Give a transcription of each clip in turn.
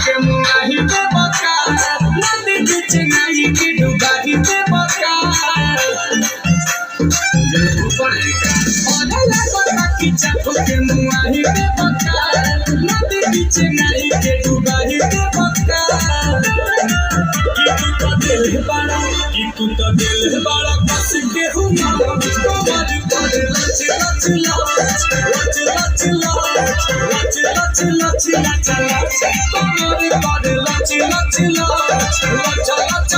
के मुआही पे बका नदी बीच नहीं की डुबाही पे बका की चापो के मुआही पे बका नदी बीच नहीं के डुबाही पे बका कि तू तो दिल बड़ा कस के हूँ कमर पर लच लच लच लच लच लच लच लच लच कमर पर लच लच लच लच लच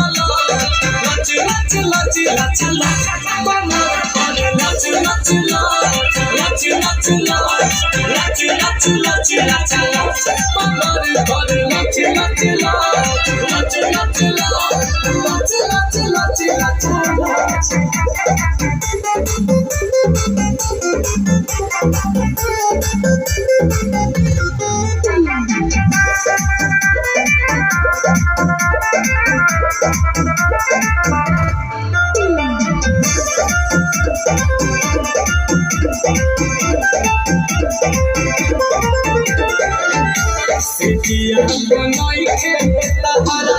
लच लच लच लच लच कमर पर लच लच लच लच लच लच लच लच लच लच कमर पर लच लच लच लच लच लच सिटिया बनाई के तहरा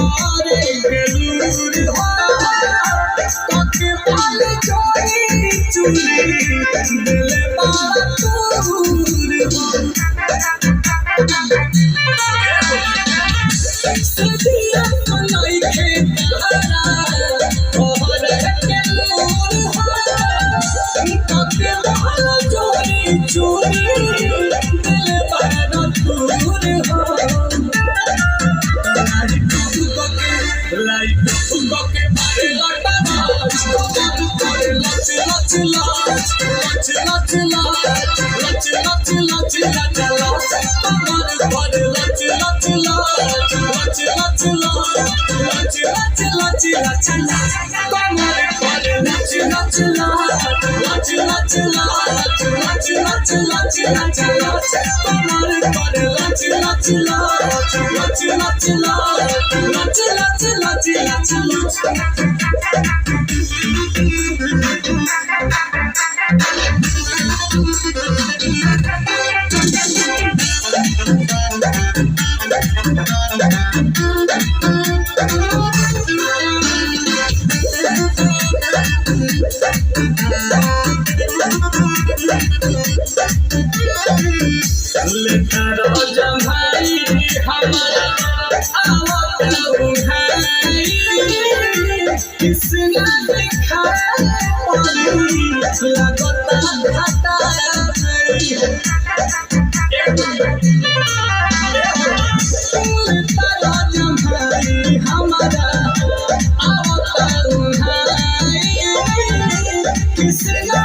अरे बेलूर कके पाल चोरी चुरी दिल बारा तूर सिटिया बनाई के तहरा अरे बेलूर कके पाल चोरी चुरी दिल बारा तूर किसना देखा लगता खाता हमारा आवता किसना